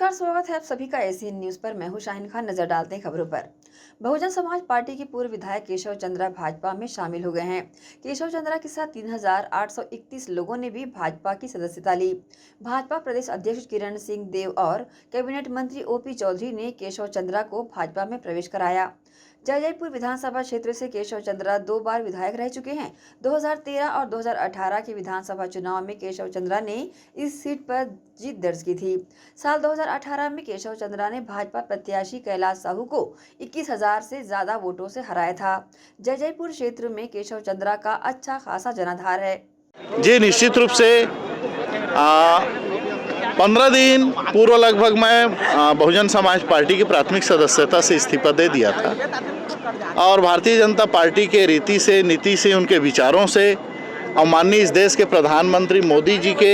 नमस्कार, स्वागत है आप सभी का एसीएन न्यूज पर। मैं हूं शाहीन खान। नजर डालते हैं खबरों पर। बहुजन समाज पार्टी के पूर्व विधायक केशव चंद्रा भाजपा में शामिल हो गए हैं। केशव चंद्रा के साथ 3831 लोगों ने भी भाजपा की सदस्यता ली। भाजपा प्रदेश अध्यक्ष किरण सिंह देव और कैबिनेट मंत्री ओपी चौधरी ने केशव चंद्रा को भाजपा में प्रवेश कराया। जयपुर विधानसभा क्षेत्र से केशव चंद्रा 2 बार विधायक रह चुके हैं। 2013 और 2018 के विधानसभा चुनाव में केशव चंद्रा ने इस सीट पर जीत दर्ज की थी। साल 2018 में केशव चंद्रा ने भाजपा प्रत्याशी कैलाश साहू को 21,000 से ज्यादा वोटों से हराया था। जयपुर क्षेत्र में केशव चंद्रा का अच्छा खासा जनाधार है। जी, निश्चित रूप से 15 दिन पूर्व लगभग मैं बहुजन समाज पार्टी की प्राथमिक सदस्यता से इस्तीफा दे दिया था और भारतीय जनता पार्टी के रीति से, नीति से, उनके विचारों से और माननीय इस देश के प्रधानमंत्री मोदी जी के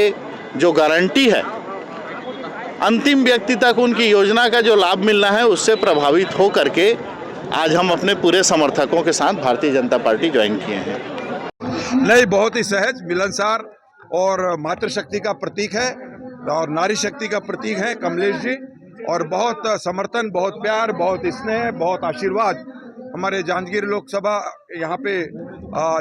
जो गारंटी है, अंतिम व्यक्ति तक उनकी योजना का जो लाभ मिलना है, उससे प्रभावित हो करके आज हम अपने पूरे समर्थकों के साथ भारतीय जनता पार्टी ज्वाइन किए हैं। नहीं, बहुत ही सहज, मिलनसार और मातृशक्ति का प्रतीक है और नारी शक्ति का प्रतीक है कमलेश जी। और बहुत समर्थन, बहुत प्यार, बहुत स्नेह, बहुत आशीर्वाद हमारे जांजगीर लोकसभा यहाँ पे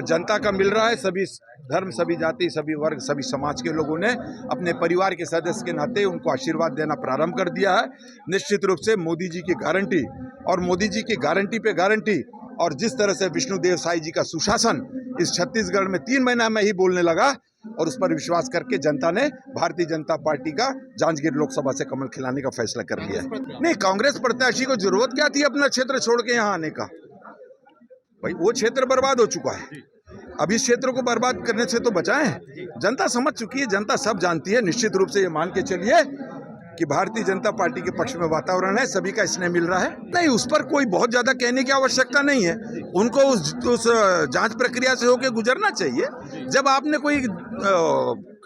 जनता का मिल रहा है। सभी धर्म, सभी जाति, सभी वर्ग, सभी समाज के लोगों ने अपने परिवार के सदस्य के नाते उनको आशीर्वाद देना प्रारंभ कर दिया है। निश्चित रूप से मोदी जी की गारंटी और मोदी जी की गारंटी पे गारंटी और जिस तरह से विष्णुदेव साई जी का सुशासन इस छत्तीसगढ़ में 3 महीना में ही बोलने लगा और उस पर विश्वास करके जनता ने भारतीय जनता पार्टी का जांजगीर लोकसभा से कमल खिलाने का फैसला कर लिया है। नहीं, कांग्रेस प्रत्याशी को जरूरत क्या थी अपना क्षेत्र छोड़ के यहाँ आने का? भाई, वो क्षेत्र बर्बाद हो चुका है। अब इस क्षेत्र को बर्बाद करने से तो बचाएं। जनता समझ चुकी है, जनता सब जानती है। निश्चित रूप से ये मान के चलिए कि भारतीय जनता पार्टी के पक्ष में वातावरण है, सभी का स्नेह मिल रहा है। नहीं, उस पर कोई बहुत ज्यादा कहने की आवश्यकता नहीं है। उनको उस जांच प्रक्रिया से होकर गुजरना चाहिए। जब आपने कोई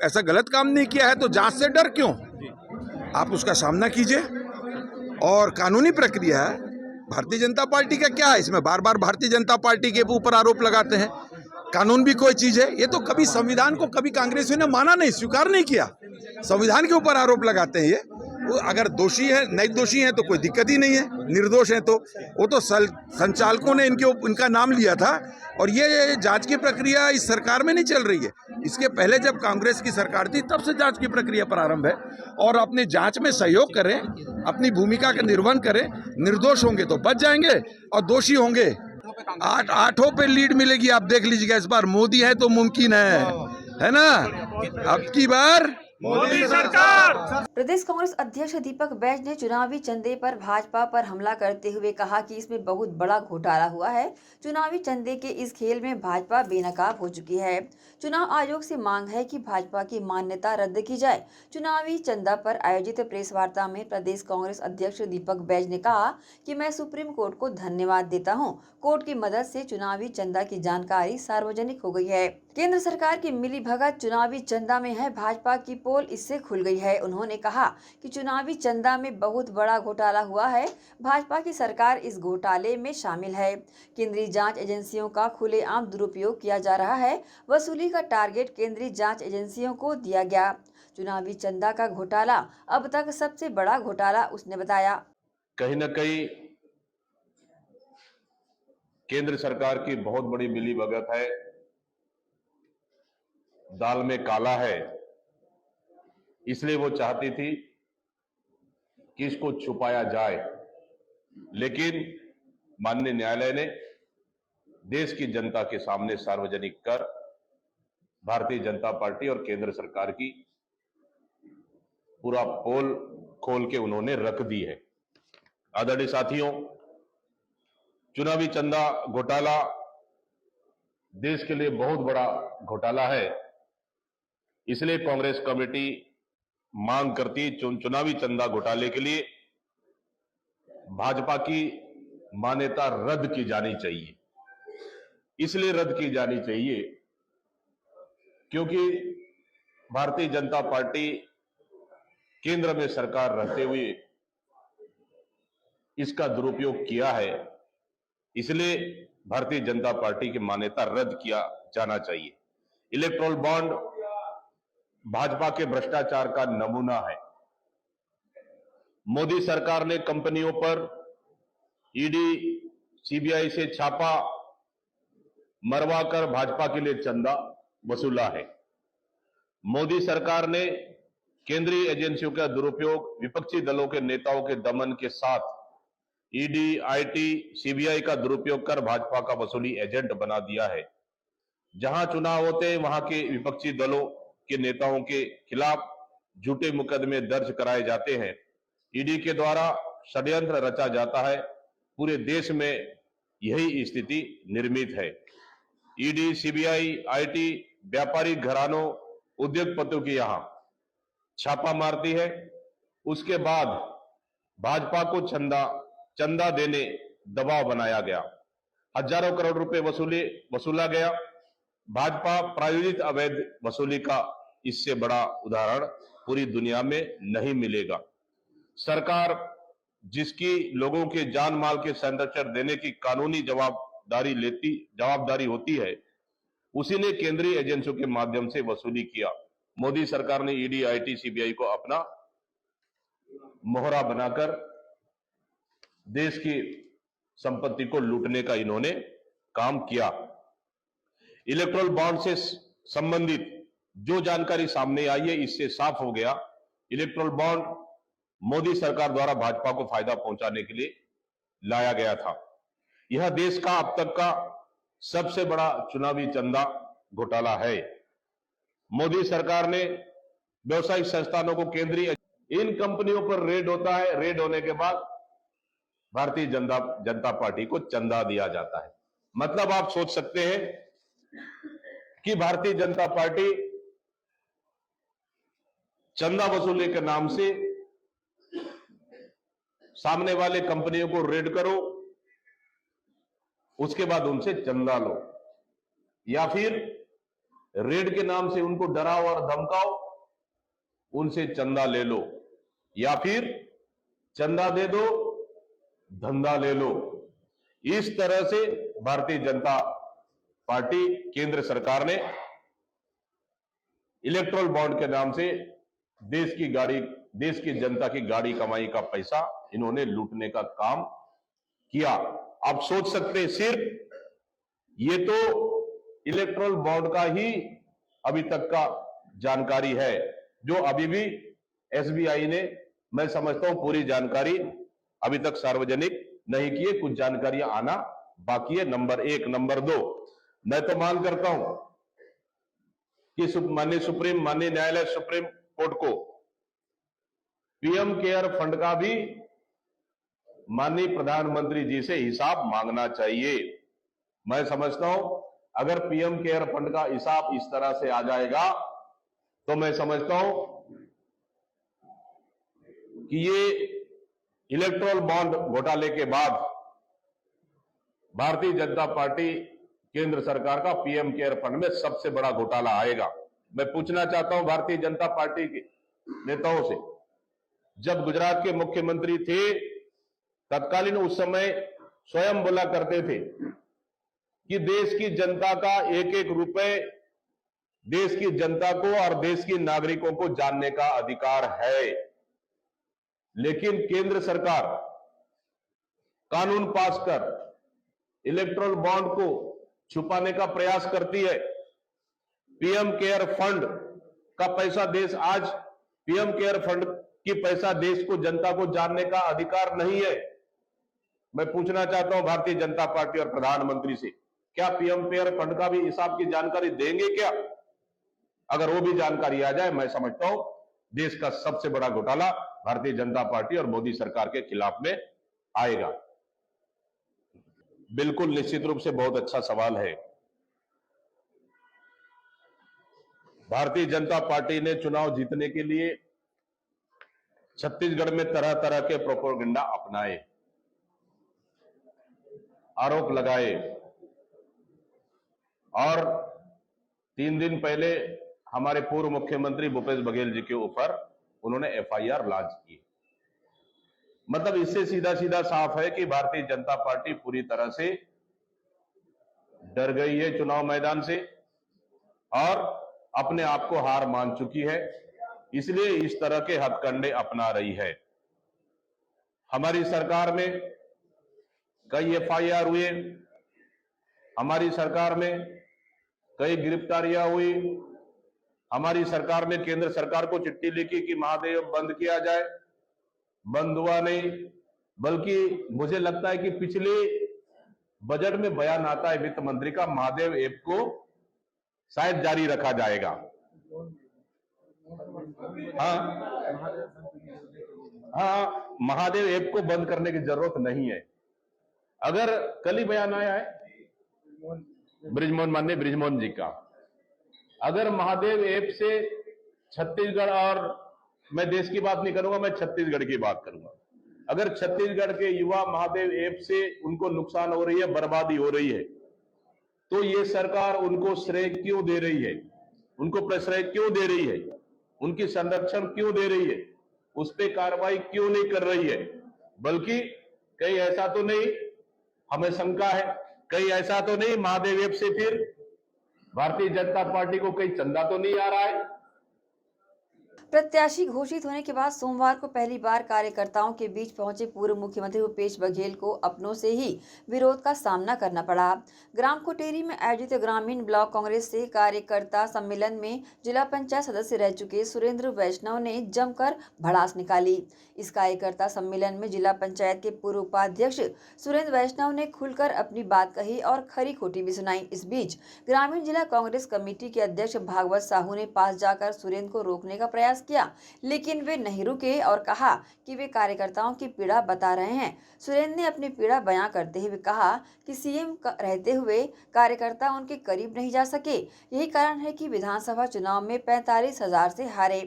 ऐसा गलत काम नहीं किया है तो जांच से डर क्यों? आप उसका सामना कीजिए और कानूनी प्रक्रिया है। भारतीय जनता पार्टी का क्या है इसमें? बार बार भारतीय जनता पार्टी के ऊपर आरोप लगाते हैं। कानून भी कोई चीज है? ये तो कभी संविधान को कभी कांग्रेसियों ने माना नहीं, स्वीकार नहीं किया। संविधान के ऊपर आरोप लगाते हैं। ये अगर दोषी है, नहीं दोषी है तो कोई दिक्कत ही नहीं है। निर्दोष है तो वो तो संचालकों ने इनका नाम लिया था और ये जांच की प्रक्रिया इस सरकार में नहीं चल रही है। इसके पहले जब कांग्रेस की सरकार थी तब से जांच की प्रक्रिया प्रारंभ है और अपनी जांच में सहयोग करें, अपनी भूमिका का निर्वहन करें। निर्दोष होंगे तो बच जाएंगे और दोषी होंगे 8 पे लीड मिलेगी। आप देख लीजिएगा, इस बार मोदी है तो मुमकिन है ना? अब की बार मोदी सरकार। प्रदेश कांग्रेस अध्यक्ष दीपक बैज ने चुनावी चंदे पर भाजपा पर हमला करते हुए कहा कि इसमें बहुत बड़ा घोटाला हुआ है। चुनावी चंदे के इस खेल में भाजपा बेनकाब हो चुकी है। चुनाव आयोग से मांग है कि भाजपा की मान्यता रद्द की जाए। चुनावी चंदा पर आयोजित प्रेस वार्ता में प्रदेश कांग्रेस अध्यक्ष दीपक बैज ने कहा कि मैं सुप्रीम कोर्ट को धन्यवाद देता हूं। कोर्ट की मदद से चुनावी चंदा की जानकारी सार्वजनिक हो गई है। केंद्र सरकार की मिलीभगत चुनावी चंदा में है। भाजपा की पोल इससे खुल गई है। उन्होंने कहा कि चुनावी चंदा में बहुत बड़ा घोटाला हुआ है। भाजपा की सरकार इस घोटाले में शामिल है। केंद्रीय जांच एजेंसियों का खुलेआम दुरुपयोग किया जा रहा है। वसूली का टारगेट केंद्रीय जांच एजेंसियों को दिया गया। चुनावी चंदा का घोटाला अब तक सबसे बड़ा घोटाला उसने बताया। कहीं न कहीं केंद्र सरकार की बहुत बड़ी मिलीभगत है। दाल में काला है, इसलिए वो चाहती थी कि इसको छुपाया जाए, लेकिन माननीय न्यायालय ने देश की जनता के सामने सार्वजनिक कर भारतीय जनता पार्टी और केंद्र सरकार की पूरा पोल खोल के उन्होंने रख दी है। आदरणीय साथियों, चुनावी चंदा घोटाला देश के लिए बहुत बड़ा घोटाला है। इसलिए कांग्रेस कमेटी मांग करती चुनावी चंदा घोटाले के लिए भाजपा की मान्यता रद्द की जानी चाहिए। इसलिए रद्द की जानी चाहिए क्योंकि भारतीय जनता पार्टी केंद्र में सरकार रहते हुए इसका दुरुपयोग किया है। इसलिए भारतीय जनता पार्टी की मान्यता रद्द किया जाना चाहिए। इलेक्टोरल बॉन्ड भाजपा के भ्रष्टाचार का नमूना है। मोदी सरकार ने कंपनियों पर ईडी सीबीआई से छापा मरवाकर भाजपा के लिए चंदा वसूला है। मोदी सरकार ने केंद्रीय एजेंसियों का दुरुपयोग, विपक्षी दलों के नेताओं के दमन के साथ ईडी, आईटी, सीबीआई का दुरुपयोग कर भाजपा का वसूली एजेंट बना दिया है। जहां चुनाव होते हैं वहां के विपक्षी दलों के नेताओं के खिलाफ झूठे मुकदमे दर्ज कराए जाते हैं। ईडी के द्वारा षड्यंत्र रचा जाता है। पूरे देश में यही स्थिति निर्मित है। ईडी, सीबीआई, आईटी व्यापारिक घरानों, उद्योगपतियों की यहां छापा मारती है। उसके बाद भाजपा को चंदा देने दबाव बनाया गया। हजारों करोड़ रुपए वसूला गया। भाजपा प्रायोजित अवैध वसूली का इससे बड़ा उदाहरण पूरी दुनिया में नहीं मिलेगा। सरकार जिसकी लोगों के जान माल के संरक्षण देने की कानूनी जवाबदारी होती है, उसी ने केंद्रीय एजेंसियों के माध्यम से वसूली किया। मोदी सरकार ने ईडी, आईटी, सीबीआई को अपना मोहरा बनाकर देश की संपत्ति को लूटने का इन्होंने काम किया। इलेक्ट्रोल बॉन्ड से संबंधित जो जानकारी सामने आई है, इससे साफ हो गया इलेक्ट्रोल बॉन्ड मोदी सरकार द्वारा भाजपा को फायदा पहुंचाने के लिए लाया गया था। यह देश का अब तक का सबसे बड़ा चुनावी चंदा घोटाला है। मोदी सरकार ने व्यवसायिक संस्थानों को इन कंपनियों पर रेड होता है। रेड होने के बाद भारतीय जनता पार्टी को चंदा दिया जाता है। मतलब आप सोच सकते हैं कि भारतीय जनता पार्टी चंदा वसूली के नाम से सामने वाले कंपनियों को रेड करो, उसके बाद उनसे चंदा लो, या फिर रेड के नाम से उनको डराओ और धमकाओ, उनसे चंदा ले लो, या फिर चंदा दे दो, धंधा ले लो। इस तरह से भारतीय जनता पार्टी, केंद्र सरकार ने इलेक्ट्रोल बॉन्ड के नाम से देश की जनता की गाड़ी कमाई का पैसा इन्होंने लूटने का काम किया। आप सोच सकते हैं, सिर्फ ये तो इलेक्ट्रोल बॉन्ड का ही अभी तक का जानकारी है, जो अभी भी एसबीआई ने, मैं समझता हूं, पूरी जानकारी अभी तक सार्वजनिक नहीं की है। कुछ जानकारियां आना बाकी है। नंबर 1। नंबर 2, मैं तो मांग करता हूं कि माननीय न्यायालय सुप्रीम कोर्ट को पीएम केयर फंड का भी माननीय प्रधानमंत्री जी से हिसाब मांगना चाहिए। मैं समझता हूं अगर पीएम केयर फंड का हिसाब इस तरह से आ जाएगा तो मैं समझता हूं कि ये इलेक्ट्रोल बॉन्ड घोटाले के बाद भारतीय जनता पार्टी, केंद्र सरकार का पीएम केयर फंड में सबसे बड़ा घोटाला आएगा। मैं पूछना चाहता हूं भारतीय जनता पार्टी के नेताओं से, जब गुजरात के मुख्यमंत्री थे तत्कालीन, उस समय स्वयं बोला करते थे कि देश की जनता का एक एक रुपए देश की जनता को और देश की नागरिकों को जानने का अधिकार है। लेकिन केंद्र सरकार कानून पास कर इलेक्ट्रोल बॉन्ड को छुपाने का प्रयास करती है। पीएम केयर फंड का पैसा पीएम केयर फंड की पैसा देश को, जनता को जानने का अधिकार नहीं है। मैं पूछना चाहता हूं भारतीय जनता पार्टी और प्रधानमंत्री से, क्या पीएम केयर फंड का भी हिसाब की जानकारी देंगे क्या? अगर वो भी जानकारी आ जाए, मैं समझता हूं देश का सबसे बड़ा घोटाला भारतीय जनता पार्टी और मोदी सरकार के खिलाफ में आएगा। बिल्कुल निश्चित रूप से बहुत अच्छा सवाल है। भारतीय जनता पार्टी ने चुनाव जीतने के लिए छत्तीसगढ़ में तरह तरह के प्रोपेगेंडा अपनाए, आरोप लगाए, और 3 दिन पहले हमारे पूर्व मुख्यमंत्री भूपेश बघेल जी के ऊपर उन्होंने एफआईआर लॉन्च की। मतलब इससे सीधा सीधा साफ है कि भारतीय जनता पार्टी पूरी तरह से डर गई है चुनाव मैदान से और अपने आप को हार मान चुकी है, इसलिए इस तरह के हथकंडे अपना रही है। हमारी सरकार में कई एफआईआर हुए, हमारी सरकार में कई गिरफ्तारियां हुई, हमारी सरकार में केंद्र सरकार को चिट्ठी लिखी कि महादेव बंद किया जाए, बंद हुआ नहीं, बल्कि मुझे लगता है कि पिछले बजट में बयान आता है वित्त मंत्री का, महादेव ऐप को शायद जारी रखा जाएगा। हाँ, महादेव ऐप को बंद करने की जरूरत नहीं है। अगर कल ही बयान आया है माननीय बृजमोहन जी का, अगर महादेव ऐप से छत्तीसगढ़, और मैं देश की बात नहीं करूंगा, मैं छत्तीसगढ़ की बात करूंगा, अगर छत्तीसगढ़ के युवा महादेव ऐप से उनको नुकसान हो रही है, बर्बादी हो रही है, तो ये सरकार उनको श्रेय क्यों दे रही है, उनको प्रश्रय क्यों दे रही है, उनकी संरक्षण क्यों दे रही है, उस पर कार्रवाई क्यों नहीं कर रही है? बल्कि कहीं ऐसा तो नहीं, हमें शंका है, कहीं ऐसा तो नहीं महादेव ऐप से फिर भारतीय जनता पार्टी को कहीं चंदा तो नहीं आ रहा है? प्रत्याशी घोषित होने के बाद सोमवार को पहली बार कार्यकर्ताओं के बीच पहुंचे पूर्व मुख्यमंत्री भूपेश बघेल को अपनों से ही विरोध का सामना करना पड़ा। ग्राम कोटेरी में आयोजित ग्रामीण ब्लॉक कांग्रेस से कार्यकर्ता सम्मेलन में जिला पंचायत सदस्य रह चुके सुरेंद्र वैष्णव ने जमकर भड़ास निकाली। इस कार्यकर्ता सम्मेलन में जिला पंचायत के पूर्व उपाध्यक्ष सुरेंद्र वैष्णव ने खुलकर अपनी बात कही और खरी खोटी भी सुनाई। इस बीच ग्रामीण जिला कांग्रेस कमेटी के अध्यक्ष भागवत साहू ने पास जाकर सुरेंद्र को रोकने का प्रयास किया, लेकिन वे नहीं रुके और कहा कि वे कार्यकर्ताओं की पीड़ा बता रहे हैं। सुरेंद्र ने अपनी पीड़ा बयां करते हुए कहा कि सीएम रहते हुए कार्यकर्ता उनके करीब नहीं जा सके, यही कारण है कि विधानसभा चुनाव में 45,000 से हारे।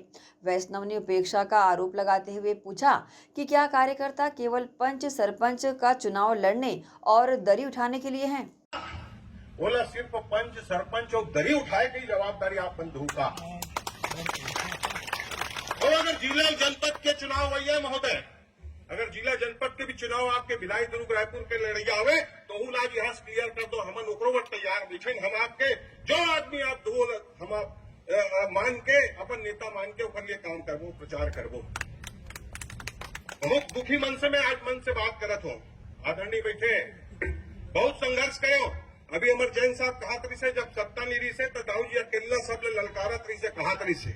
वैष्णव ने उपेक्षा का आरोप लगाते हुए पूछा कि क्या कार्यकर्ता केवल पंच सरपंच का चुनाव लड़ने और दरी उठाने के लिए हैं? बोला सिर्फ पंच सरपंच और दरी उठाए की जवाबदारी आप बंधु का। और अगर जिला जनपद के चुनाव हुई है महोदय, अगर जिला जनपद के भी चुनाव आपके भिलाई दुर्ग रायपुर के लड़ैया हुए तो उन आज यहाँ क्लियर कर दो, हम ओकरो तैयार बिछे, हम आपके जो आदमी आप दो हम आप मान के अपन नेता मान के ओकर लिए काम करबो, प्रचार करबो। बहुत दुखी मन से मैं आज मन से बात करत हूँ। आदरणीय बैठे बहुत संघर्ष करो। अभी अमर जैन साहब कहा तरी से जब सत्ता नहीं रही से तो दाऊ जी अकेला सब ललकारत रही से कहा तरी से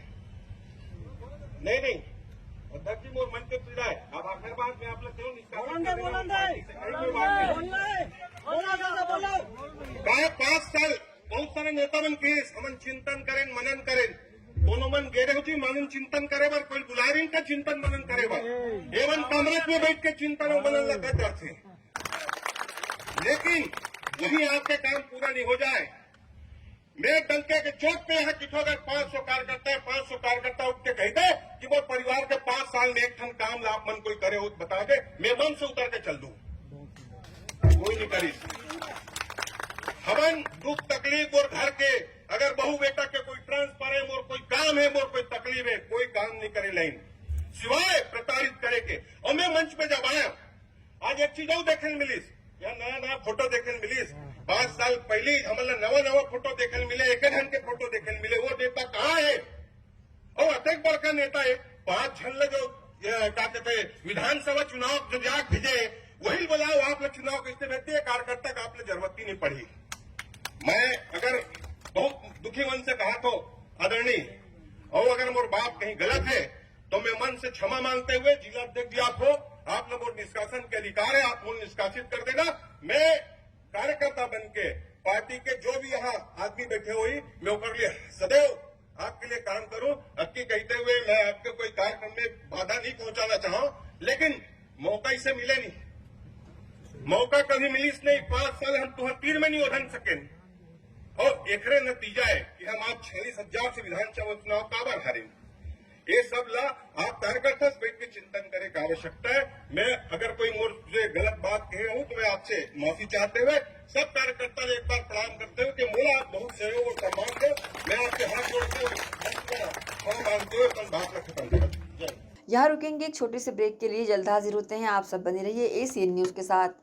नहीं अध्यक्ष जी मोर मन के पीड़ा है। अब आखिर बात में आप लोग क्यों कहा 5 साल बहुत सारे नेता मन के हमन चिंतन करें मनन करें, दोनों मन गेरे होती मनन चिंतन करे बार कोई बुला रही का चिंतन मनन करे बार एवं कांग्रेस में बैठ के चिंतन और मनन लगा जाते, लेकिन वही आपके काम पूरा नहीं हो जाए। मेरे डंके के चोट पे यहाँ किठो अगर 500 कार्यकर्ता उठ के कहते कि वो परिवार के 5 साल में एक ठन काम लाभ मन कोई करे हो बता दे, मैं मन से उतर के चल दूं, कोई नहीं करी। हमन दुख तकलीफ और घर के अगर बहू बेटा के कोई ट्रांसफर है, मोर कोई काम है, मोर कोई तकलीफ है, कोई काम नहीं करे लाइन सिवाय प्रताड़ित करे के। और मैं मंच पे जब आया आज एक चीज और देखने मिलीस, या नया फोटो देखने मिलीस। 5 साल पहले हमारे नवा फोटो देखने मिले, एक ढंग के फोटो देखने मिले। वो नेता कहाँ है? और अत्यंत बड़का नेता है। 5 झन जो क्या कहते विधानसभा चुनाव जो जाग भेजे वही बुलाओ आप लोग चुनाव किसने भेजते हैं, कार्यकर्ता का आप लोग जरूरत ही नहीं पड़ी। मैं अगर बहुत दुखी मन से कहा तो आदरणीय, और अगर मोर बात कहीं गलत है तो मैं मन से क्षमा मांगते हुए जिला अध्यक्ष आप हो, आप लोग निष्कासन के अधिकार है, आप लोग निष्कासित कर देना। मैं कार्यकर्ता बन के पार्टी के जो भी यहाँ आदमी बैठे हुई मैं उनके लिए सदैव आपके लिए काम करूं। अक्की कहते हुए मैं आपके कोई कार्यक्रम में बाधा नहीं पहुंचाना चाहूं, लेकिन मौका इसे मिले नहीं, मौका कभी मिलीस नहीं। 5 साल हम तुहर तीर में नहीं उधन सके और एकरे नतीजा है कि हम आप 46,000 से विधानसभा चुनाव काबर हारे। ये सब ला आप कार्यकर्ता से बैठ के चिंतन करे का आवश्यकता है। मैं अगर कोई मोर से गलत बात कहे हूं तो मैं आपसे माफी चाहते हुए सब कार्यकर्ता ने एक बार प्रणाम करते हुए कि मोला आप बहुत सहयोग और सम्मान दो, मैं आपके हाथ जोड़ते हुए मांगते हुए अपन बात रख खत्म कर। यहाँ रुकेंगे एक छोटे से ब्रेक के लिए, जल्द हाजिर होते हैं। आप सब बने रहिए एसीएन न्यूज के साथ।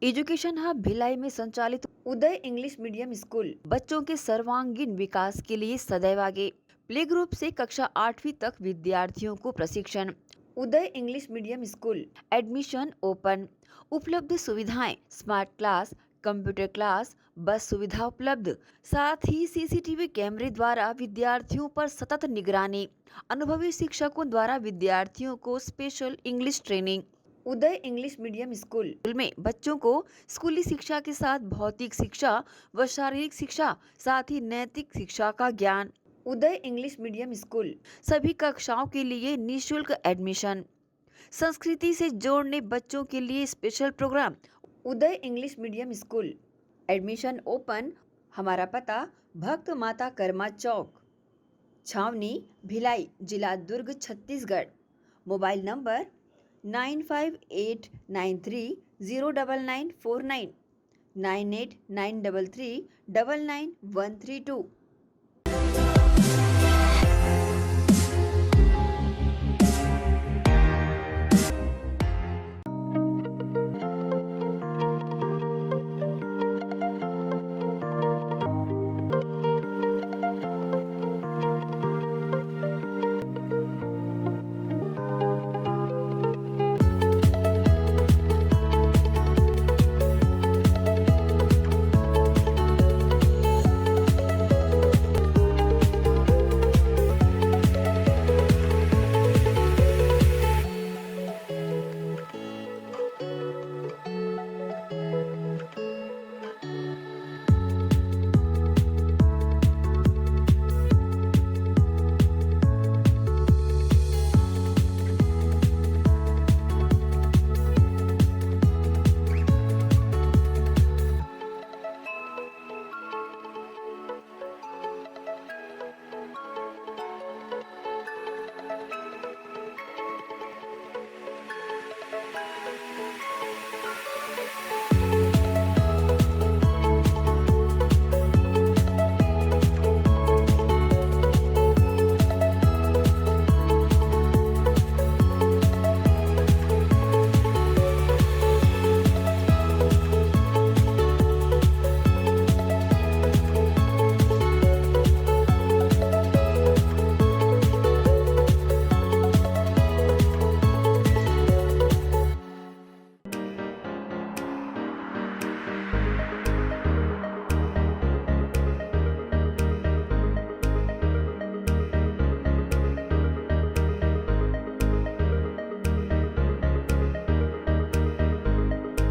एजुकेशन हब भिलाई में संचालित उदय इंग्लिश मीडियम स्कूल बच्चों के सर्वांगीण विकास के लिए सदैव आगे। प्ले ग्रुप से कक्षा 8वीं तक विद्यार्थियों को प्रशिक्षण। Uday English medium school admission open. उपलब्ध सुविधाएं स्मार्ट क्लास, कंप्यूटर क्लास, बस सुविधा उपलब्ध, साथ ही सीसीटीवी कैमरे द्वारा विद्यार्थियों पर सतत निगरानी। अनुभवी शिक्षकों द्वारा विद्यार्थियों को स्पेशल इंग्लिश ट्रेनिंग। उदय इंग्लिश मीडियम स्कूल में बच्चों को स्कूली शिक्षा के साथ भौतिक शिक्षा व शारीरिक शिक्षा, साथ ही नैतिक शिक्षा का ज्ञान। उदय इंग्लिश मीडियम स्कूल सभी कक्षाओं के लिए निःशुल्क एडमिशन। संस्कृति से जोड़ने बच्चों के लिए special programme. Uday English medium school admission open. हमारा पता भक्त माता कर्मा चौक, छावनी, भिलाई, जिला Durg, Chhattisgarh. Mobile number 9589309949, 9893399132।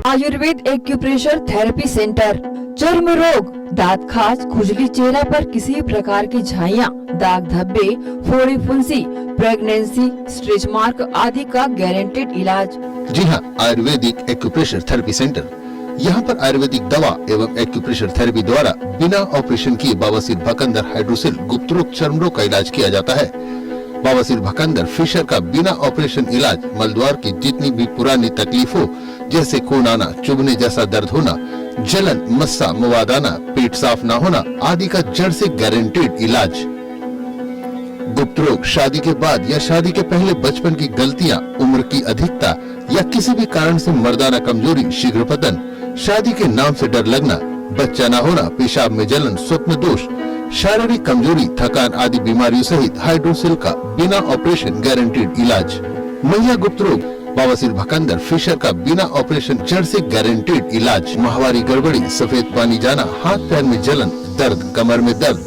Ayurveda acupressure therapy centre. चर्म रोग, दांत खाज, खुजली, चेहरा पर किसी प्रकार की झाइयाँ, दाग धब्बे, फोड़ी फुंसी, प्रेगनेंसी, स्ट्रेच मार्क आदि का गारंटेड इलाज। जी हाँ, आयुर्वेदिक एक्यूप्रेशर थेरेपी सेंटर। यहाँ पर आयुर्वेदिक दवा एवं एक्यूप्रेशर थेरेपी द्वारा बिना ऑपरेशन किए बवासीर, भकंदर, हाइड्रोसिल, गुप्त रोग, चर्म रोग का इलाज किया जाता है। बवासीर, भकंदर, फिशर का बिना ऑपरेशन इलाज, मलद्वार की जितनी भी पुरानी तकलीफ हो, जैसे खून आना, चुभने जैसा दर्द होना, जलन, मस्सा, मवाद आना, पेट साफ न होना आदि का जड़ से गारंटेड इलाज। गुप्त रोग, शादी के बाद या शादी के पहले बचपन की गलतियां, उम्र की अधिकता या किसी भी कारण से मर्दाना कमजोरी, शीघ्र पतन, शादी के नाम से डर लगना, बच्चा न होना, पेशाब में जलन, स्वप्न दोष, शारीरिक कमजोरी, थकान आदि बीमारियों सहित हाइड्रोसिल का बिना ऑपरेशन गारंटेड इलाज। महिला गुप्त रोग, बवासीर, भकंदर, फिशर का बिना ऑपरेशन जड़ से गारंटेड इलाज। माहवारी गड़बड़ी, सफेद पानी जाना, हाथ पैर में जलन, दर्द, कमर में दर्द,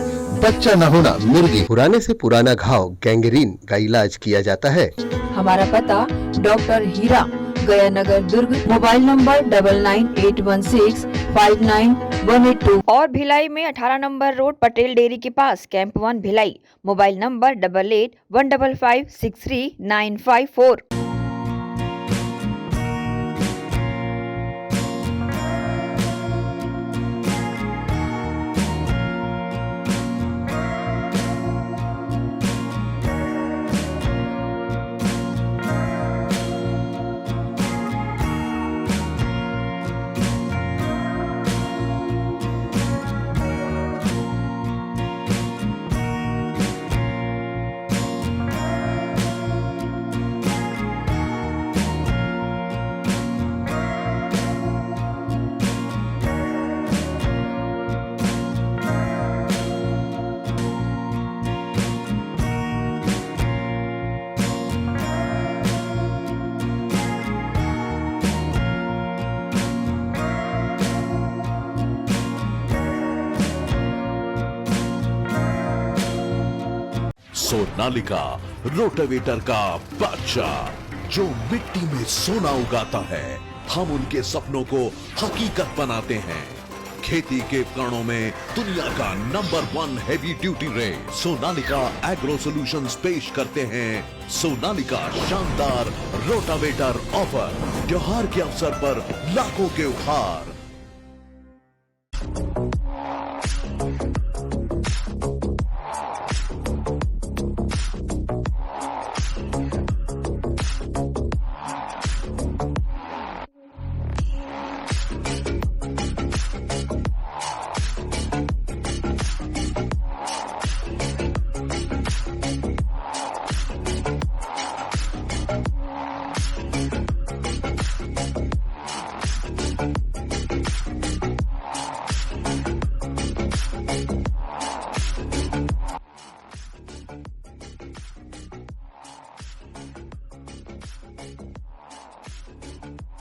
बच्चा न होना, मिर्गी, पुराने से पुराना घाव, गैंग्रीन का इलाज किया जाता है। हमारा पता डॉक्टर हीरा, गया नगर, दुर्ग। मोबाइल नंबर 9981659182 और भिलाई में 18 नंबर रोड, पटेल डेयरी के पास, camp 1 Bhilai. Mobile number 8815563954। Sonalika rotavator का बादशाह जो मिट्टी में सोना उगाता है, हम उनके सपनों को हकीकत बनाते हैं। खेती के उपकरणों में दुनिया का number 1 heavy duty range Sonalika agro solutions पेश करते हैं सोनालिका शानदार रोटावेटर ऑफर। त्योहार के अवसर पर लाखों के उपहार।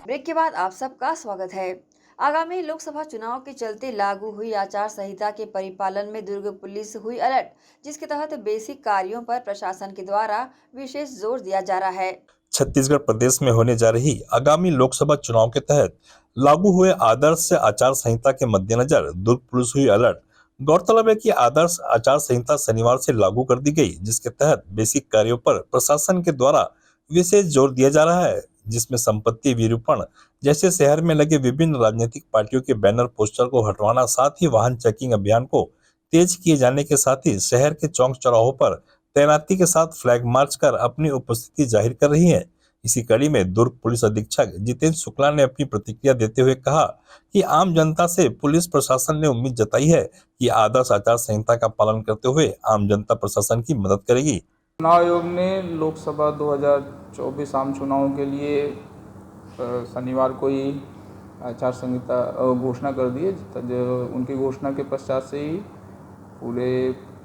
ब्रेक के बाद आप सबका स्वागत है। आगामी लोकसभा चुनाव के चलते लागू हुई आचार संहिता के परिपालन में दुर्ग पुलिस हुई अलर्ट, जिसके तहत बेसिक कार्यों पर प्रशासन के द्वारा विशेष जोर दिया जा रहा है। छत्तीसगढ़ प्रदेश में होने जा रही आगामी लोकसभा चुनाव के तहत लागू हुए आदर्श आचार संहिता के मद्देनजर दुर्ग पुलिस हुई अलर्ट। गौरतलब है कि आदर्श आचार संहिता शनिवार से लागू कर दी गई, जिसके तहत बेसिक कार्यों पर प्रशासन के द्वारा विशेष जोर दिया जा रहा है, जिसमें संपत्ति विरूपण जैसे शहर में लगे विभिन्न राजनीतिक पार्टियों के बैनर पोस्टर को हटवाना, साथ ही वाहन चेकिंग अभियान को तेज किए जाने के साथ ही शहर के चौक चौराहों पर तैनाती के साथ फ्लैग मार्च कर अपनी उपस्थिति जाहिर कर रही है। इसी कड़ी में दुर्ग पुलिस अधीक्षक जितेंद्र शुक्ला ने अपनी प्रतिक्रिया देते हुए कहा कि आम जनता से पुलिस प्रशासन ने उम्मीद जताई है कि आदर्श आचार संहिता का पालन करते हुए आम जनता प्रशासन की मदद करेगी। चुनाव आयोग ने लोकसभा 2024 आम चुनावों के लिए शनिवार को ही आचार संहिता घोषणा कर दी है। जो उनकी घोषणा के पश्चात से ही पूरे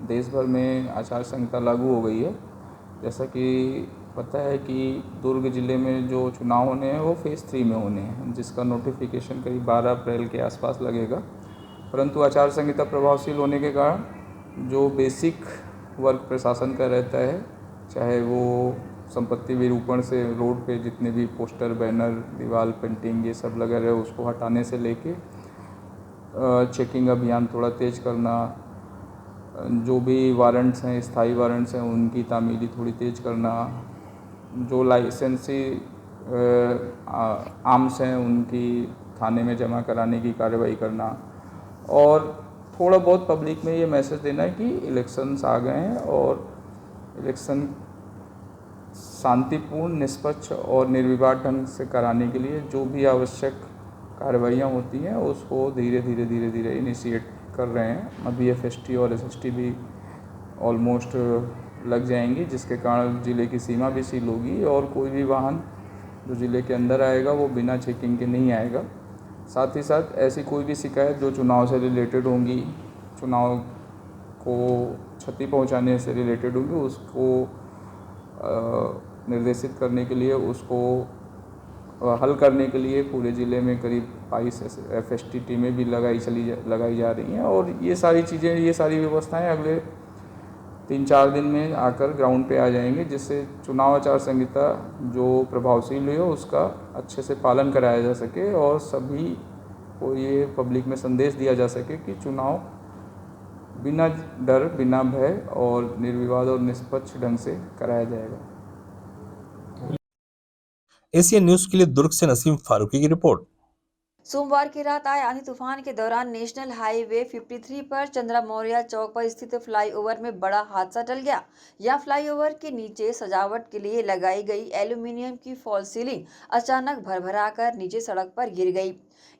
देश भर में आचार संहिता लागू हो गई है। जैसा कि पता है कि दुर्ग जिले में जो चुनाव होने हैं वो फेज़ 3 में होने हैं, जिसका नोटिफिकेशन करीब 12 अप्रैल के आसपास लगेगा। परंतु आचार संहिता प्रभावशील होने के कारण जो बेसिक वर्क प्रशासन का रहता है, चाहे वो संपत्ति विरूपण से रोड पे जितने भी पोस्टर, बैनर, दीवार पेंटिंग ये सब लगा रहे उसको हटाने से लेके चेकिंग अभियान थोड़ा तेज करना, जो भी वारंट्स हैं, स्थायी वारंट्स हैं, उनकी तामीली थोड़ी तेज करना, जो लाइसेंसी आर्म्स हैं उनकी थाने में जमा कराने की कार्रवाई करना, और थोड़ा बहुत पब्लिक में ये मैसेज देना है कि इलेक्शंस आ गए हैं और इलेक्शन शांतिपूर्ण, निष्पक्ष और निर्विवाद ढंग से कराने के लिए जो भी आवश्यक कार्रवाइयाँ होती हैं उसको धीरे धीरे इनिशिएट कर रहे हैं। अभी एफएसटी और एसएसटी भी ऑलमोस्ट लग जाएंगी, जिसके कारण ज़िले की सीमा भी सील होगी और कोई भी वाहन जो ज़िले के अंदर आएगा वो बिना चेकिंग के नहीं आएगा। साथ ही साथ ऐसी कोई भी शिकायत जो चुनाव से रिलेटेड होंगी, चुनाव को क्षति पहुंचाने से रिलेटेड होंगी, उसको निर्देशित करने के लिए, उसको हल करने के लिए पूरे ज़िले में करीब 22 एफएसटी टीमें भी लगाई जा रही हैं। और ये सारी चीज़ें, ये सारी व्यवस्थाएं अगले 3-4 दिन में आकर ग्राउंड पे आ जाएंगे, जिससे चुनाव आचार संहिता जो प्रभावशील हुई हो उसका अच्छे से पालन कराया जा सके और सभी को ये पब्लिक में संदेश दिया जा सके कि चुनाव बिना डर, बिना भय और निर्विवाद और निष्पक्ष ढंग से कराया जाएगा। एशियन न्यूज़ के लिए दुर्ग से नसीम फारूकी की रिपोर्ट। सोमवार की रात आए आंधी तूफान के दौरान नेशनल हाईवे 53 पर चंद्रा मौर्य चौक पर स्थित फ्लाईओवर में बड़ा हादसा टल गया। यह फ्लाईओवर के नीचे सजावट के लिए लगाई गई एल्यूमिनियम की फॉल सीलिंग अचानक भरभराकर नीचे सड़क पर गिर गई।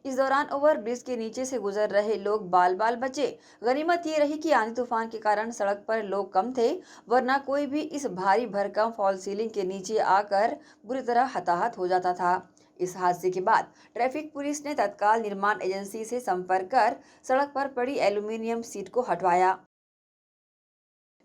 इस दौरान ओवर ब्रिज के नीचे से गुजर रहे लोग बाल बाल बचे। गनीमत ये रही कि आंधी तूफान के कारण सड़क पर लोग कम थे, वरना कोई भी इस भारी भरकम फॉल सीलिंग के नीचे आकर बुरी तरह हताहत हो जाता था। इस हादसे के बाद ट्रैफिक पुलिस ने तत्काल निर्माण एजेंसी से संपर्क कर सड़क पर पड़ी एल्यूमिनियम सीट को हटवाया।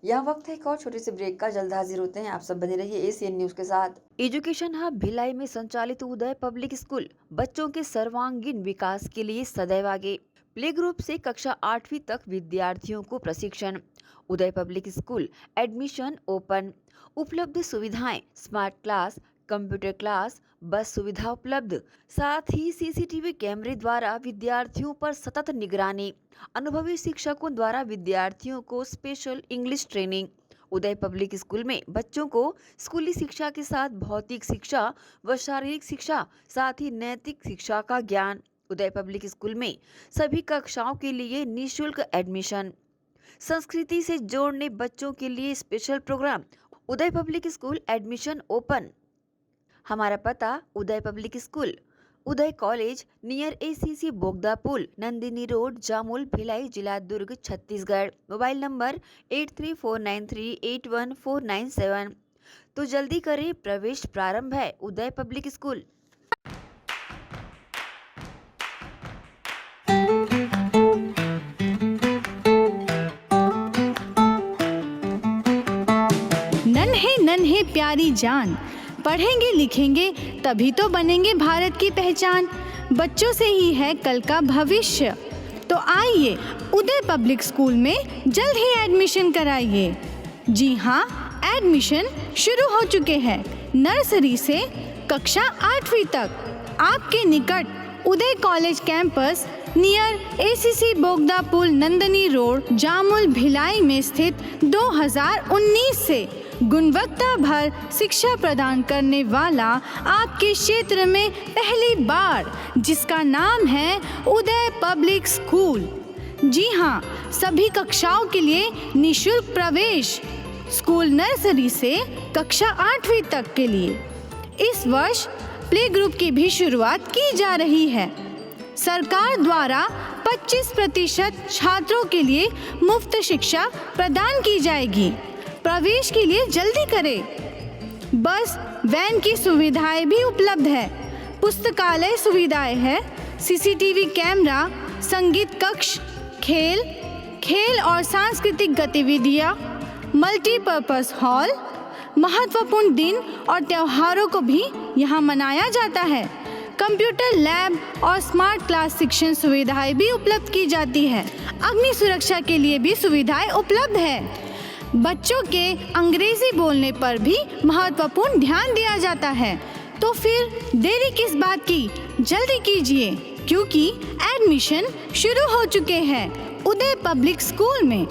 यह वक्त है एक और छोटे से ब्रेक का, जल्द हाजिर होते हैं। आप सब बने रहिए एशियन न्यूज के साथ। एजुकेशन हब भिलाई में संचालित उदय पब्लिक स्कूल बच्चों के सर्वांगीण विकास के लिए सदैव आगे। प्ले ग्रुप से कक्षा 8वीं तक विद्यार्थियों को प्रशिक्षण, उदय पब्लिक स्कूल एडमिशन ओपन। उपलब्ध सुविधाएं स्मार्ट क्लास, कंप्यूटर क्लास, बस सुविधा उपलब्ध। साथ ही सीसीटीवी कैमरे द्वारा विद्यार्थियों पर सतत निगरानी। अनुभवी शिक्षकों द्वारा विद्यार्थियों को स्पेशल इंग्लिश ट्रेनिंग। उदय पब्लिक स्कूल में बच्चों को स्कूली शिक्षा के साथ भौतिक शिक्षा व शारीरिक शिक्षा, साथ ही नैतिक शिक्षा का ज्ञान। उदय पब्लिक स्कूल में सभी कक्षाओं के लिए निःशुल्क एडमिशन। संस्कृति से जोड़ने बच्चों के लिए स्पेशल प्रोग्राम। उदय पब्लिक स्कूल एडमिशन ओपन। हमारा पता उदय पब्लिक स्कूल, उदय कॉलेज नियर ACC बोगदा पुल, नंदिनी रोड, जामुल, भिलाई, जिला दुर्ग, छत्तीसगढ़। Mobile number 8349381497। तो जल्दी करें, प्रवेश प्रारंभ है। उदय पब्लिक स्कूल। नन्हे नन्हे प्यारी जान, पढ़ेंगे लिखेंगे तभी तो बनेंगे भारत की पहचान। बच्चों से ही है कल का भविष्य, तो आइए उदय पब्लिक स्कूल में जल्द ही एडमिशन कराइए। जी हाँ, एडमिशन शुरू हो चुके हैं। नर्सरी से कक्षा 8वीं तक आपके निकट उदय कॉलेज कैंपस नियर ACC बोगदा पुल, नंदिनी रोड, जामुल, भिलाई में स्थित 2019 से गुणवत्ता भर शिक्षा प्रदान करने वाला आपके क्षेत्र में पहली बार, जिसका नाम है उदय पब्लिक स्कूल। जी हाँ, सभी कक्षाओं के लिए निःशुल्क प्रवेश। स्कूल नर्सरी से कक्षा 8वीं तक के लिए इस वर्ष प्ले ग्रुप की भी शुरुआत की जा रही है। सरकार द्वारा 25% छात्रों के लिए मुफ्त शिक्षा प्रदान की जाएगी। प्रवेश के लिए जल्दी करें। बस वैन की सुविधाएं भी उपलब्ध है। पुस्तकालय सुविधाएं है, CCTV कैमरा, संगीत कक्ष, खेल और सांस्कृतिक गतिविधियां, मल्टीपर्पज हॉल। महत्वपूर्ण दिन और त्योहारों को भी यहाँ मनाया जाता है। कंप्यूटर लैब और स्मार्ट क्लास शिक्षण सुविधाएं भी उपलब्ध की जाती है। अग्नि सुरक्षा के लिए भी सुविधाएं उपलब्ध है। बच्चों के अंग्रेजी बोलने पर भी महत्वपूर्ण ध्यान दिया जाता है। तो फिर देरी किस बात की, जल्दी कीजिए, क्योंकि एडमिशन शुरू हो चुके हैं उदय पब्लिक स्कूल में।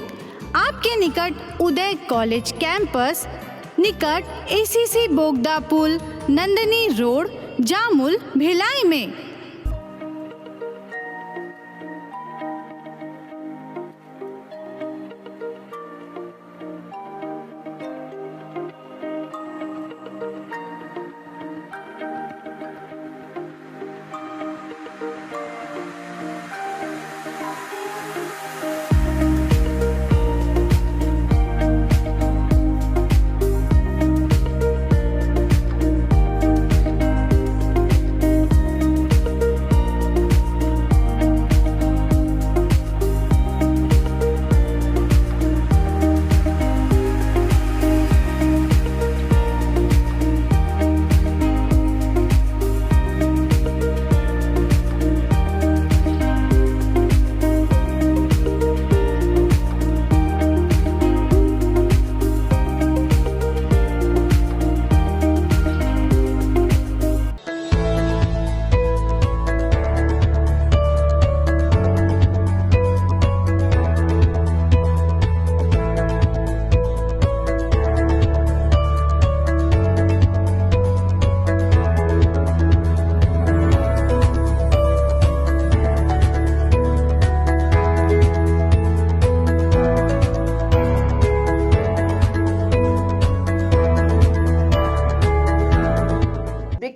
आपके निकट उदय कॉलेज कैंपस निकट ACC बोगदा पुल, नंदिनी रोड, जामुल, भिलाई में।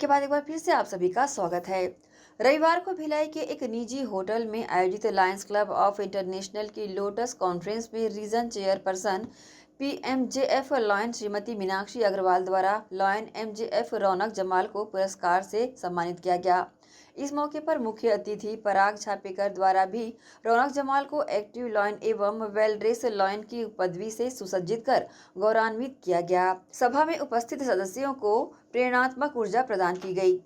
के बाद एक बार फिर से आप सभी का स्वागत है। रविवार को भिलाई के एक निजी होटल में आयोजित लायंस क्लब ऑफ इंटरनेशनल की लोटस कॉन्फ्रेंस में region chairperson PMJF lion Shrimati Meenakshi Agarwal द्वारा लॉयन MJF रौनक जमाल को पुरस्कार से सम्मानित किया गया। इस मौके पर मुख्य अतिथि पराग छापेकर द्वारा भी रौनक जमाल को एक्टिव लॉयन एवं वेल ड्रेस लॉयन की पदवी से सुसज्जित कर गौरवान्वित किया गया। सभा में उपस्थित सदस्यों को प्रेरणात्मक ऊर्जा प्रदान की गई।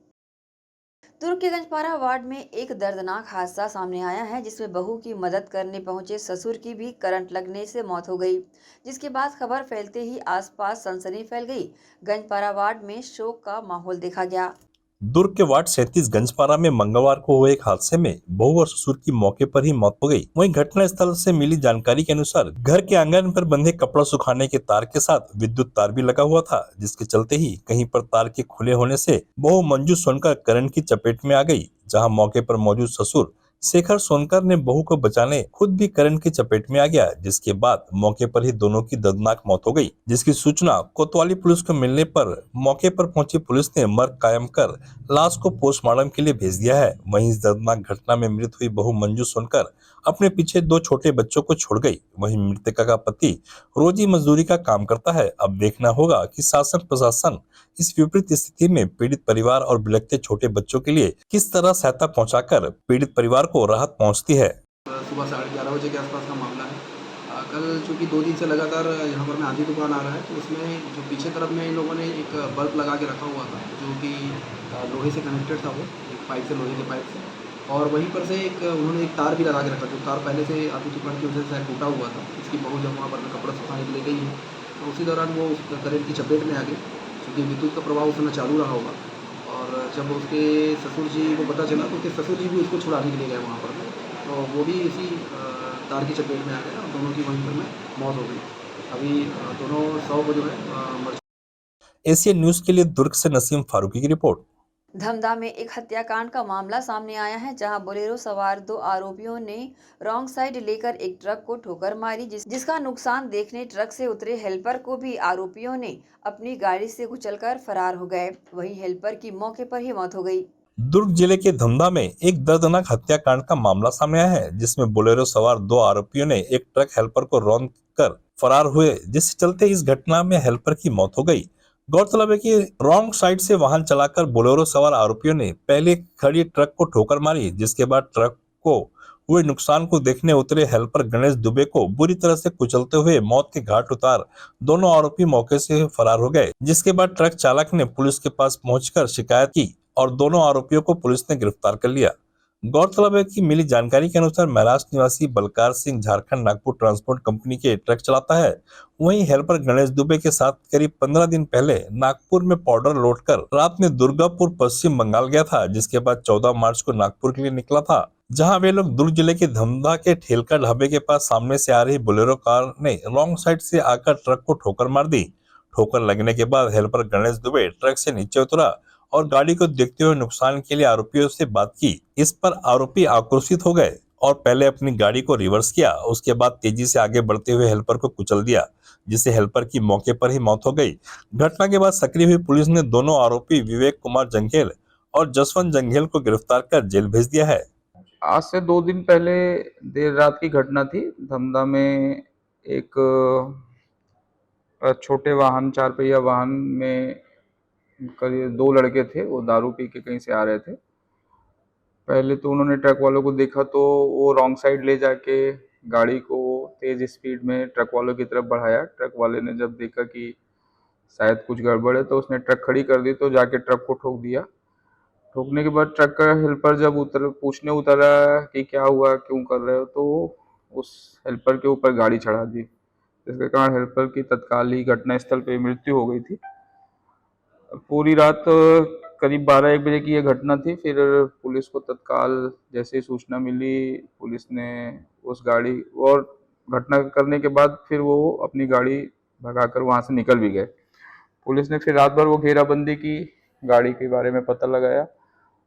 दुर्ग के गंजपारा वार्ड में एक दर्दनाक हादसा सामने आया है, जिसमें बहू की मदद करने पहुंचे ससुर की भी करंट लगने से मौत हो गई, जिसके बाद खबर फैलते ही आसपास सनसनी फैल गई। गंजपारा वार्ड में शोक का माहौल देखा गया। दुर्ग के वार्ड 37 गंजपारा में मंगलवार को हुए एक हादसे में बहू और ससुर की मौके पर ही मौत हो गई। वहीं घटना स्थल से मिली जानकारी के अनुसार घर के आंगन पर बंधे कपड़ा सुखाने के तार के साथ विद्युत तार भी लगा हुआ था, जिसके चलते ही कहीं पर तार के खुले होने से बहू मंजू सोनकर करंट की चपेट में आ गई, जहां मौके पर मौजूद ससुर शेखर सोनकर ने बहू को बचाने खुद भी करंट की चपेट में आ गया, जिसके बाद मौके पर ही दोनों की दर्दनाक मौत हो गई। जिसकी सूचना कोतवाली पुलिस को मिलने पर मौके पर पहुंची पुलिस ने मर्ग कायम कर लाश को पोस्टमार्टम के लिए भेज दिया है। वहीं इस दर्दनाक घटना में मृत हुई बहू मंजू सोनकर अपने पीछे 2 छोटे बच्चों को छोड़ गई। वहीं मृतका का पति रोजी मजदूरी का काम करता है। अब देखना होगा कि शासन प्रशासन इस विपरीत स्थिति में पीड़ित परिवार और बिलखते छोटे बच्चों के लिए किस तरह सहायता पहुंचाकर पीड़ित परिवार को राहत पहुंचती है। सुबह 11:30 बजे के आसपास का मामला है। कल चूँकि 2 दिन से लगातार यहाँ पर में आधी दुकान आ रहा है, तो उसमें जो पीछे तरफ में इन लोगों ने एक बल्ब लगा के रखा हुआ था, जो कि लोहे से कनेक्टेड था, वो एक पाइप से, लोहे के पाइप से, और वहीं पर से उन्होंने एक तार भी लगा के रखा, जो तार पहले से आधी दुकान की वजह से टूटा हुआ था। इसकी बहू जब वहाँ पर में कपड़ा सुखाने के लिए गई है, तो उसी दौरान वो करंट की चपेट में आ गई, क्योंकि विद्युत का प्रभाव उस समय चालू रहा होगा। और जब उसके ससुर जी को पता चला, तो उसके ससुर जी भी उसको छुड़ाने के लिए गए वहाँ पर, तो वो भी इसी तार की चपेट में आ गया और दोनों की वहीं पर में मौत हो गई। अभी दोनों 100 को जो है एशियन न्यूज के लिए दुर्ग से नसीम फारूकी की रिपोर्ट। धमदा में एक हत्याकांड का मामला सामने आया है, जहां बोलेरो सवार 2 आरोपियों ने रॉन्ग साइड लेकर एक ट्रक को ठोकर मारी, जिसका नुकसान देखने ट्रक से उतरे हेल्पर को भी आरोपियों ने अपनी गाड़ी से कुचलकर फरार हो गए। वहीं हेल्पर की मौके पर ही मौत हो गई। दुर्ग जिले के धमदा में एक दर्दनाक हत्याकांड का मामला सामने आया है, जिसमें बोलेरो सवार 2 आरोपियों ने एक ट्रक हेल्पर को रौंद कर फरार हुए, जिसके चलते इस घटना में हेल्पर की मौत हो गई। गौरतलब है कि रॉन्ग साइड से वाहन चलाकर बोलेरो सवार आरोपियों ने पहले खड़ी ट्रक को ठोकर मारी, जिसके बाद ट्रक को हुए नुकसान को देखने उतरे हेल्पर गणेश दुबे को बुरी तरह से कुचलते हुए मौत के घाट उतार दोनों आरोपी मौके से फरार हो गए। जिसके बाद ट्रक चालक ने पुलिस के पास पहुंचकर शिकायत की और दोनों आरोपियों को पुलिस ने गिरफ्तार कर लिया। गौरतलब है कि मिली जानकारी के अनुसार महाराष्ट्र निवासी बलकार सिंह झारखंड नागपुर ट्रांसपोर्ट कंपनी के ट्रक चलाता है। वहीं हेल्पर गणेश दुबे के साथ करीब 15 दिन पहले नागपुर में पाउडर लोड कर रात में दुर्गापुर पश्चिम बंगाल गया था, जिसके बाद 14 मार्च को नागपुर के लिए निकला था, जहां वे लोग दुर्ग जिले के धमदा के ठेलका ढाबे के पास सामने से आ रही बोलेरो कार ने रॉन्ग साइड से आकर ट्रक को ठोकर मार दी। ठोकर लगने के बाद हेल्पर गणेश दुबे ट्रक से नीचे उतरा और गाड़ी को देखते हुए नुकसान के लिए आरोपियों से बात की। इस पर आरोपी आक्रोशित हो गए और पहले अपनी गाड़ी को रिवर्स किया, उसके बाद तेजी से आगे बढ़ते हुए हेल्पर को कुचल दिया, जिससे हेल्पर की मौके पर ही मौत हो गई। घटना के बाद सक्रिय हुई पुलिस ने दोनों आरोपी विवेक कुमार जंघेल और जसवंत जंघेल को गिरफ्तार कर जेल भेज दिया है। आज से 2 दिन पहले देर रात की घटना थी। धमदा में एक छोटे वाहन, 4 पहिया वाहन में करीब 2 लड़के थे, वो दारू पी के कहीं से आ रहे थे। पहले तो उन्होंने ट्रक वालों को देखा, तो वो रॉन्ग साइड ले जाके गाड़ी को तेज स्पीड में ट्रक वालों की तरफ बढ़ाया। ट्रक वाले ने जब देखा कि शायद कुछ गड़बड़ है, तो उसने ट्रक खड़ी कर दी, तो जाके ट्रक को ठोक दिया। ठोकने के बाद ट्रक का हेल्पर जब पूछने उतरा कि क्या हुआ, क्यों कर रहे हो, तो उस हेल्पर के ऊपर गाड़ी चढ़ा दी, जिसके कारण हेल्पर की तत्काल ही घटनास्थल पे मृत्यु हो गई थी। पूरी रात करीब 12-1 बजे की यह घटना थी। फिर पुलिस को तत्काल जैसे ही सूचना मिली, पुलिस ने उस गाड़ी और घटना करने के बाद फिर वो अपनी गाड़ी भगाकर वहां से निकल भी गए। पुलिस ने फिर रात भर वो घेराबंदी की, गाड़ी के बारे में पता लगाया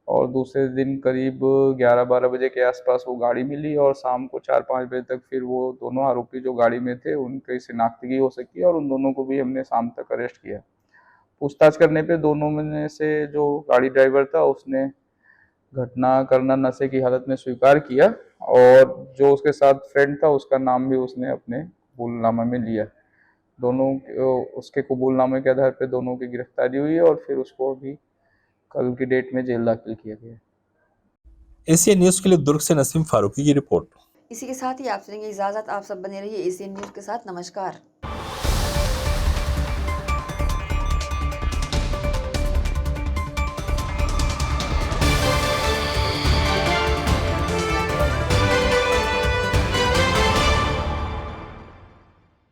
और दूसरे दिन करीब 11-12 बजे के आसपास वो गाड़ी मिली और शाम को 4-5 बजे तक फिर वो दोनों आरोपी जो गाड़ी में थे उनकी शिनाख्तगी हो सकी और उन दोनों को भी हमने शाम तक अरेस्ट किया। पूछताछ करने पे दोनों में से जो गाड़ी ड्राइवर था उसने घटना करना नशे की हालत में स्वीकार किया और जो उसके साथ फ्रेंड था उसका नाम भी उसने अपने कबूलनामे में लिया। दोनों उसके कबूलनामे के आधार पर दोनों की गिरफ्तारी हुई और फिर उसको अभी कल की डेट में जेल दाखिल किया गया। एशियन न्यूज के लिए दुर्ग से नसीम फारूकी की रिपोर्ट। इसी के साथ ही आपसे लेंगे इजाजत। आप सब बने रहिए एशियन न्यूज के साथ। नमस्कार।